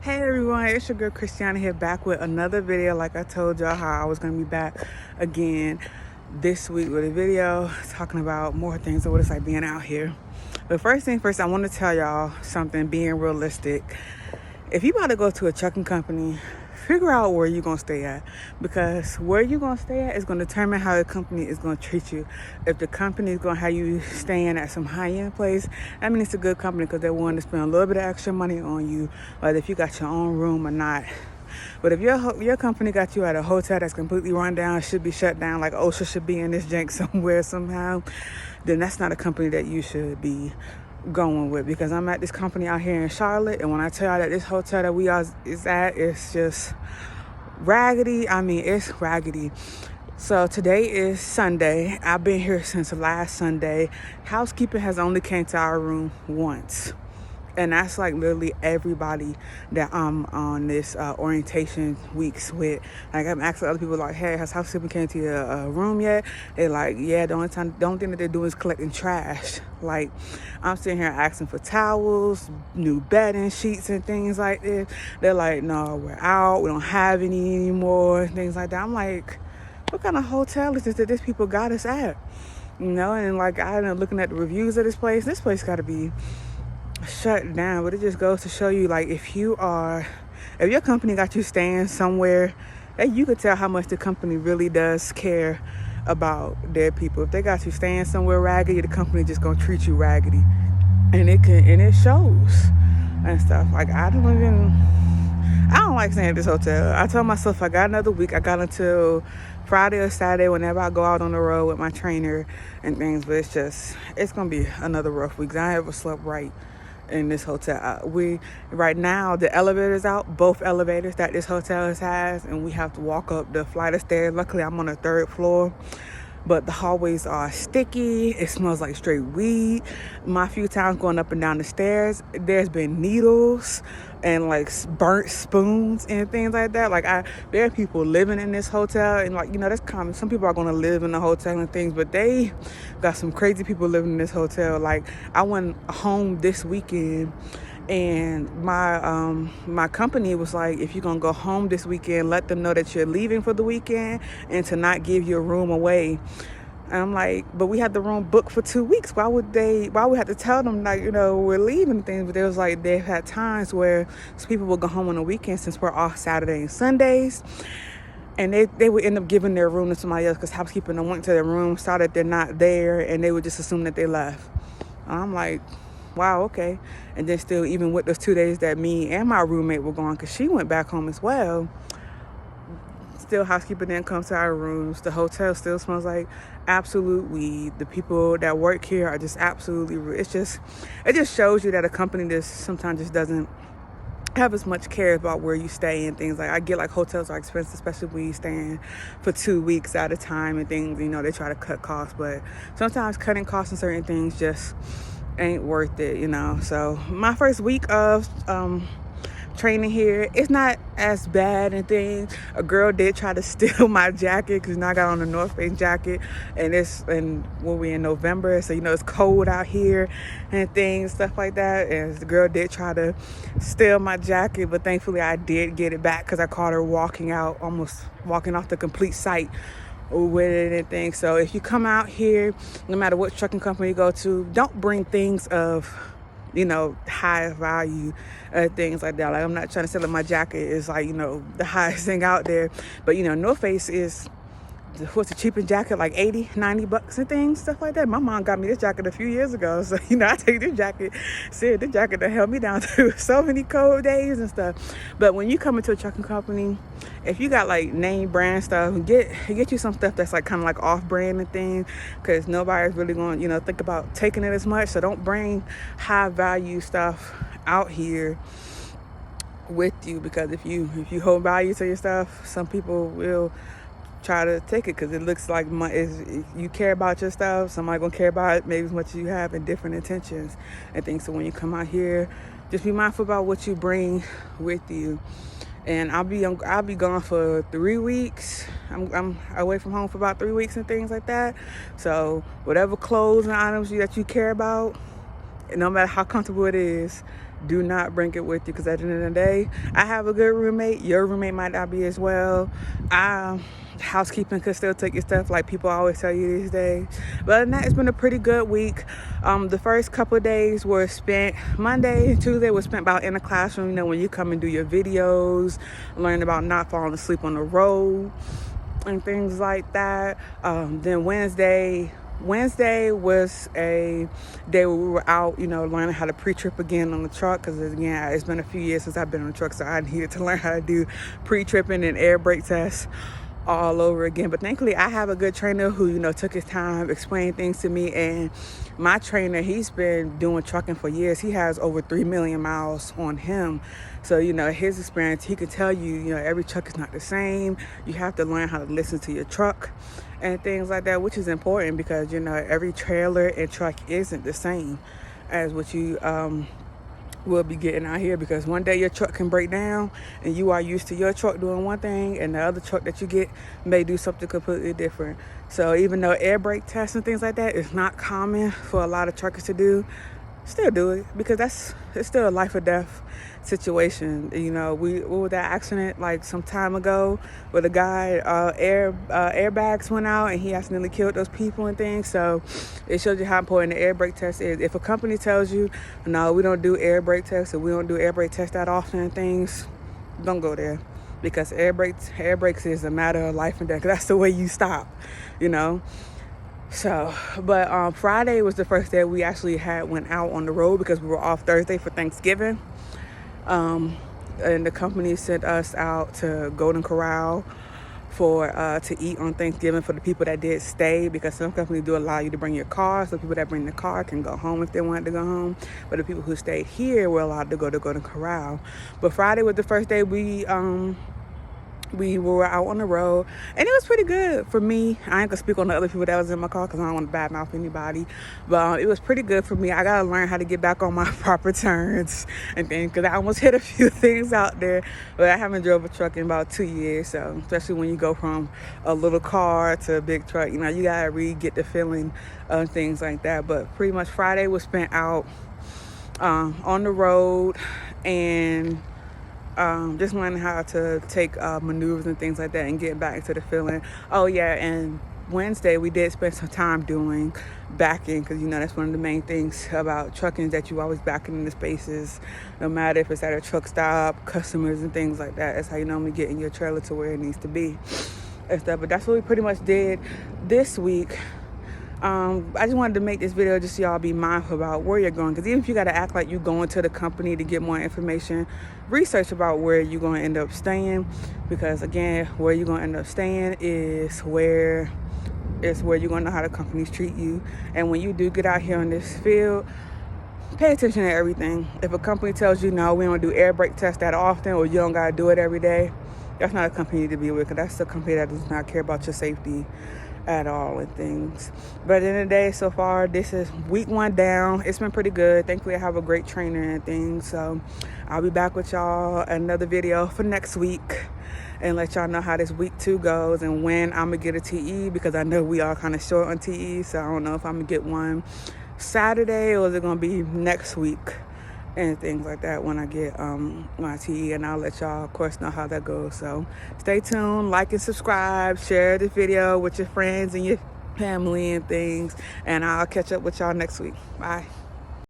Hey everyone, it's your girl Christiana here, back with another video. Like I told y'all how I was gonna be back again this week with a video talking about more things of what it's like being out here. But first thing first, I want to tell y'all something, being realistic. If you about to go to a trucking company, figure out where you're going to stay at, because where you're going to stay at is going to determine how the company is going to treat you. If the company is going to have you staying at some high-end place, that means it's a good company because they're willing to spend a little bit of extra money on you, whether if you got your own room or not. But if your company got you at a hotel that's completely run down, should be shut down, like OSHA should be in this jank somewhere somehow, then that's not a company that you should be going with. Because I'm at this company out here in Charlotte, and when I tell y'all that this hotel that we is at, it's just raggedy. I mean, it's raggedy. So today is Sunday. I've been here since last Sunday. Housekeeping has only came to our room once. And that's like literally everybody that I'm on this orientation weeks with. Like I'm asking other people like, hey, has housekeeping came to your room yet? They're like, yeah, the only thing that they're doing is collecting trash. Like I'm sitting here asking for towels, new bedding sheets and things like this. They're like, no, we're out. We don't have any anymore. Things like that. I'm like, what kind of hotel is this that these people got us at? You know, and like I ended up looking at the reviews of this place. This place got to be shut down. But it just goes to show you, like, if your company got you staying somewhere, that you could tell how much the company really does care about their people. If they got you staying somewhere raggedy, the company just gonna treat you raggedy, and it shows and stuff. Like I don't like staying at this hotel. I told myself I got another week. I got until Friday or Saturday whenever I go out on the road with my trainer and things. But it's gonna be another rough week. I haven't slept right in this hotel. Right now the elevator's out, both elevators that this hotel has, and we have to walk up the flight of stairs. Luckily I'm on the third floor, but the hallways are sticky. It smells like straight weed. My few times going up and down the stairs, there's been needles and like burnt spoons and things like that. Like there are people living in this hotel, and like, you know, that's common. Some people are going to live in the hotel and things, but they got some crazy people living in this hotel. Like I went home this weekend, and my company was like, if you're gonna go home this weekend, let them know that you're leaving for the weekend and to not give your room away. And I'm like, but we had the room booked for 2 weeks. Why would we have to tell them, like, you know, we're leaving things? But they was like, they've had times where people will go home on the weekend since we're off Saturday and Sundays, and they would end up giving their room to somebody else because housekeeping went to their room, saw that they're not there, and they would just assume that they left. And I'm like, wow, okay. And then still, even with those 2 days that me and my roommate were gone, because she went back home as well, still housekeeping didn't come to our rooms. The hotel still smells like absolute weed. The people that work here are just absolutely rude. It just shows you that a company just sometimes just doesn't have as much care about where you stay and things. Like I get like hotels are expensive, especially when you're staying for 2 weeks at a time and things, you know, they try to cut costs, but sometimes cutting costs on certain things just ain't worth it, you know. So my first week of training here, it's not as bad and things. A girl did try to steal my jacket because I got on a North Face jacket, and we're in November, so you know it's cold out here and things, stuff like that. And the girl did try to steal my jacket, but thankfully I did get it back because I caught her almost walking off the complete site with it and things. So if you come out here, no matter what trucking company you go to, don't bring things of, you know, high value, things like that. Like I'm not trying to sell that my jacket is like, you know, the highest thing out there, but you know, North Face is what's the cheapest jacket, like $80-$90 and things, stuff like that. My mom got me this jacket a few years ago, so you know, I take this jacket, this jacket that held me down through so many cold days and stuff. But when you come into a trucking company, if you got like name brand stuff, get you some stuff that's like kind of like off brand and things, because nobody's really going to, you know, think about taking it as much. So don't bring high value stuff out here with you, because if you hold value to your stuff, some people will try to take it because it looks like you care about your stuff. Somebody gonna care about it maybe as much as you have, in different intentions and things. So when you come out here, just be mindful about what you bring with you. And I'll be gone for 3 weeks. I'm away from home for about 3 weeks and things like that. So whatever clothes and items that you care about, no matter how comfortable it is, Do not bring it with you, because at the end of the day, I have a good roommate. Your roommate might not be as well. Housekeeping could still take your stuff, like people always tell you these days. But other than that, it's been a pretty good week. The first couple of days were spent, Monday and Tuesday was spent about in the classroom, when you come and do your videos, learn about not falling asleep on the road and things like that. Then Wednesday was a day where we were out, learning how to pre-trip again on the truck, because again, it's been a few years since I've been on the truck, so I needed to learn how to do pre-tripping and air brake tests all over again. But thankfully I have a good trainer who took his time, explained things to me. And my trainer, he's been doing trucking for years. He has over 3 million miles on him, so his experience, he can tell you, every truck is not the same. You have to learn how to listen to your truck and things like that, which is important, because every trailer and truck isn't the same as what you will be getting out here, because one day your truck can break down and you are used to your truck doing one thing, and the other truck that you get may do something completely different. So even though air brake tests and things like that is not common for a lot of truckers to do, still do it, because it's still a life or death situation. We with that accident like some time ago where the guy airbags went out and he accidentally killed those people and things. So it shows you how important the air brake test is. If a company tells you, no, we don't do air brake tests, or we don't do air brake tests that often and things, don't go there, because air brakes is a matter of life and death. That's the way you stop, So, but Friday was the first day we actually went out on the road, because we were off Thursday for Thanksgiving. And the company sent us out to Golden Corral to eat on Thanksgiving for the people that did stay, because some companies do allow you to bring your car, so people that bring the car can go home if they wanted to go home. But the people who stayed here were allowed to go to Golden Corral. But Friday was the first day we were out on the road, and it was pretty good for me. I ain't gonna speak on the other people that was in my car, because I don't want to badmouth anybody, but it was pretty good for me. I gotta learn how to get back on my proper turns and things, because I almost hit a few things out there. But I haven't drove a truck in about 2 years, so especially when you go from a little car to a big truck, you gotta get the feeling of things like that. But pretty much Friday was spent out on the road, and just learning how to take maneuvers and things like that, and get back to the feeling. Oh yeah, and Wednesday we did spend some time doing backing, because that's one of the main things about trucking, that you always backing in the spaces, no matter if it's at a truck stop, customers and things like that. That's how you normally get in your trailer to where it needs to be and stuff. But that's what we pretty much did this week. I just wanted to make this video just so y'all be mindful about where you're going, because even if you got to act like you're going to the company to get more information, research about where you're going to end up staying, because again, where you're going to end up staying is where you're going to know how the companies treat you. And when you do get out here in this field, pay attention to everything. If a company tells you, no, we don't do air brake tests that often, or you don't got to do it every day, that's not a company to be with, because that's a company that does not care about your safety at all and things. But at the end of the day, so far, this is week 1 down. It's been pretty good. Thankfully, I have a great trainer and things. So I'll be back with y'all another video for next week, and let y'all know how this week 2 goes, and when I'm gonna get a TE, because I know we are kind of short on TE. So I don't know if I'm gonna get one Saturday, or is it gonna be next week and things like that when I get my TE, and I'll let y'all of course know how that goes. So stay tuned, like and subscribe, share this video with your friends and your family and things, and I'll catch up with y'all next week. Bye.